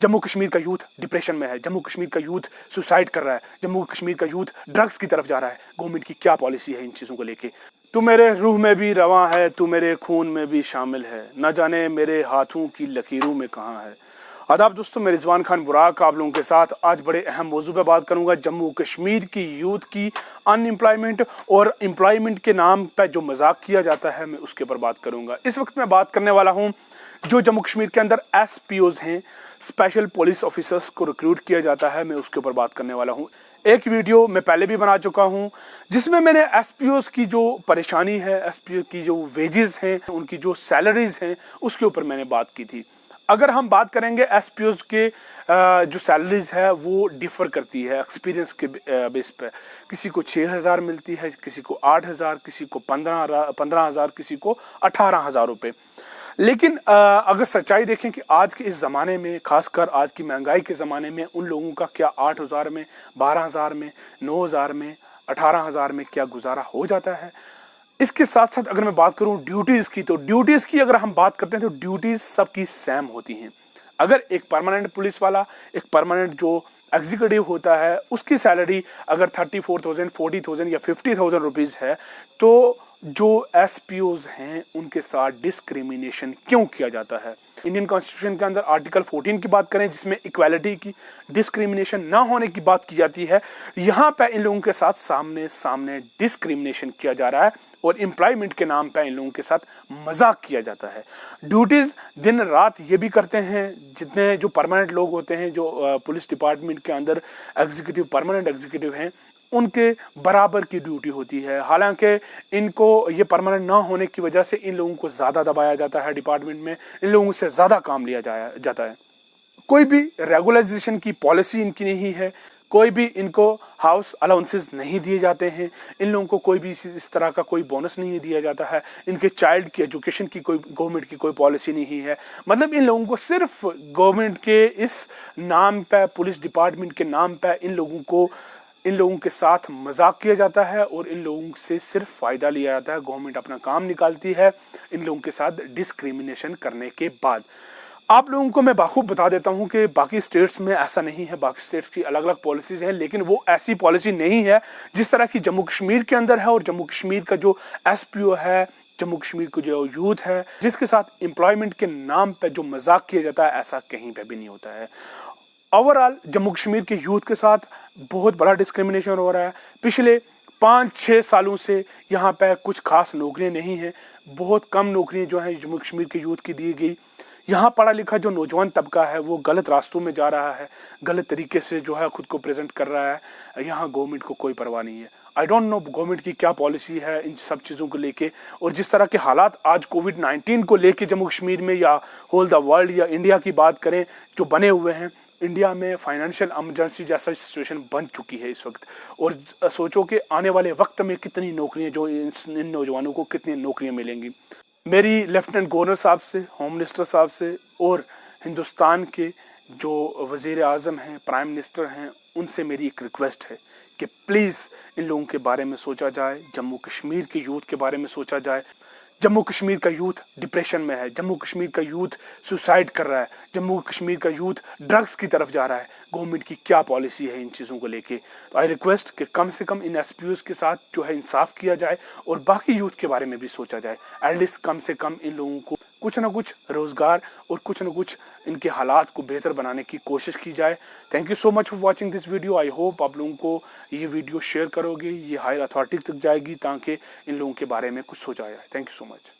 जम्मू कश्मीर का youth depression में है, जम्मू कश्मीर का यूथ सुसाइड कर रहा है, जम्मू कश्मीर का यूथ ड्रग्स की तरफ जा रहा है। गवर्नमेंट की क्या पॉलिसी है इन चीज़ों को लेके? तू मेरे रूह में भी रवां है, तू मेरे खून में भी शामिल है, न जाने मेरे हाथों की लकीरों में कहाँ है। आदाब दोस्तों, मैं रिजवान खान बुराक आप लोगों के साथ आज बड़े अहम मौजू पे बात करूंगा। जम्मू कश्मीर की यूथ की अनएम्प्लॉयमेंट और एम्प्लॉयमेंट के नाम पे जो मजाक किया जाता है, मैं उसके ऊपर बात करूंगा। इस वक्त मैं बात करने वाला हूं जो जम्मू कश्मीर के अंदर एसपीओज हैं, स्पेशल पुलिस ऑफिसर्स को रिक्रूट किया जाता है, मैं उसके ऊपर बात करने वाला हूं। एक वीडियो मैं पहले भी बना चुका हूं जिसमें मैंने एसपीओज की जो परेशानी है, एसपीओ की जो वेजेस हैं, उनकी जो सैलरीज हैं, उसके ऊपर मैंने बात की थी। अगर हम बात करेंगे एसपीओज के जो सैलरीज है वो डिफर करती है एक्सपीरियंस के बेस पे। किसी को 6,000 मिलती है, किसी को 8,000, किसी को 15,000, किसी को 18,000 रुपये। लेकिन अगर सच्चाई देखें कि आज के इस ज़माने में, खासकर आज की महंगाई के ज़माने में, उन लोगों का क्या 8,000 में, 12,000 में, 9,000 में, 18,000 में क्या गुजारा हो जाता है? इसके साथ साथ अगर मैं बात करूं ड्यूटीज़ की, तो ड्यूटीज़ की अगर हम बात करते हैं तो ड्यूटीज़ सबकी सेम होती हैं। अगर एक परमानेंट पुलिस वाला, एक परमानेंट जो एग्जीक्यूटिव होता है, उसकी सैलरी अगर 34,000, 40,000 या 50,000 रुपीज़ है, तो जो एसपीओज हैं उनके साथ डिस्क्रिमिनेशन क्यों किया जाता है? इंडियन कॉन्स्टिट्यूशन के अंदर आर्टिकल 14 की बात करें जिसमें इक्वालिटी की, डिस्क्रिमिनेशन ना होने की बात की जाती है, यहाँ पे इन लोगों के साथ सामने सामने डिस्क्रिमिनेशन किया जा रहा है और एम्प्लॉयमेंट के नाम पे इन लोगों के साथ मजाक किया जाता है। ड्यूटीज दिन रात ये भी करते हैं, जितने जो परमानेंट लोग होते हैं, जो पुलिस डिपार्टमेंट के अंदर एग्जीक्यूटिव, परमानेंट एग्जीक्यूटिव हैं, उनके बराबर की ड्यूटी होती है। हालांकि इनको ये परमानेंट ना होने की वजह से इन लोगों को ज़्यादा दबाया जाता है डिपार्टमेंट में, इन लोगों से ज़्यादा काम लिया जाता है। कोई भी रेगुलराइजेशन की पॉलिसी इनकी नहीं है, कोई भी इनको हाउस अलाउंसेस नहीं दिए जाते हैं, इन लोगों को कोई भी इस तरह का कोई बोनस नहीं दिया जाता है, इनके चाइल्ड की एजुकेशन की कोई गवर्नमेंट की कोई पॉलिसी नहीं है। मतलब इन लोगों को सिर्फ गवर्नमेंट के इस नाम पे, पुलिस डिपार्टमेंट के नाम पे इन लोगों के साथ मजाक किया जाता है और इन लोगों से सिर्फ फ़ायदा लिया जाता है। गवर्नमेंट अपना काम निकालती है इन लोगों के साथ डिस्क्रिमिनेशन करने के बाद। आप लोगों को मैं बाखूब बता देता हूं कि बाकी स्टेट्स में ऐसा नहीं है, बाकी स्टेट्स की अलग अलग पॉलिसीज़ हैं, लेकिन वो ऐसी पॉलिसी नहीं है जिस तरह की जम्मू कश्मीर के अंदर है। और जम्मू कश्मीर का जो एसपीओ है, जम्मू कश्मीर को जो यूथ है, जिसके साथ एम्प्लॉयमेंट के नाम पे जो मजाक किया जाता है, ऐसा कहीं पे भी नहीं होता है। ओवरऑल जम्मू कश्मीर के यूथ के साथ बहुत बड़ा डिस्क्रिमिनेशन हो रहा है। पिछले 5-6 सालों से यहाँ पे कुछ खास नौकरियाँ नहीं हैं, बहुत कम नौकरियाँ जो हैं जम्मू कश्मीर के यूथ की दी गई। यहाँ पढ़ा लिखा जो नौजवान तबका है वो गलत रास्तों में जा रहा है, गलत तरीके से जो है खुद को प्रेजेंट कर रहा है। यहाँ गवर्नमेंट को कोई परवाह नहीं है। आई डोंट नो गवर्नमेंट की क्या पॉलिसी है इन सब चीज़ों को लेके। और जिस तरह के हालात आज कोविड-19 को लेके जम्मू कश्मीर में या होल द वर्ल्ड या इंडिया की बात करें जो बने हुए हैं, इंडिया में फाइनेंशियल इमरजेंसी जैसा सिचुएशन बन चुकी है इस वक्त। और सोचो कि आने वाले वक्त में कितनी नौकरियां, जो इन नौजवानों को कितनी नौकरियां मिलेंगी। मेरी लेफ्टिनेंट गवर्नर साहब से, होम मिनिस्टर साहब से और हिंदुस्तान के जो वज़ीर आज़म हैं, प्राइम मिनिस्टर हैं, उनसे मेरी एक रिक्वेस्ट है कि प्लीज़ इन लोगों के बारे में सोचा जाए, जम्मू कश्मीर के यूथ के बारे में सोचा जाए। जम्मू कश्मीर का यूथ डिप्रेशन में है, जम्मू कश्मीर का यूथ सुसाइड कर रहा है, जम्मू कश्मीर का यूथ ड्रग्स की तरफ जा रहा है। गवर्नमेंट की क्या पॉलिसी है इन चीज़ों को लेके? तो आई रिक्वेस्ट कि कम से कम इन एसपीओज के साथ जो है इंसाफ किया जाए और बाकी यूथ के बारे में भी सोचा जाए। एटलीस्ट कम से कम इन लोगों को कुछ ना कुछ रोज़गार और कुछ ना कुछ इनके हालात को बेहतर बनाने की कोशिश की जाए। Thank you so much for watching this video. I hope आप लोगों को ये वीडियो शेयर करोगे, ये हायर अथॉरिटी तक जाएगी ताकि इन लोगों के बारे में कुछ सोचा जाए। Thank you so much.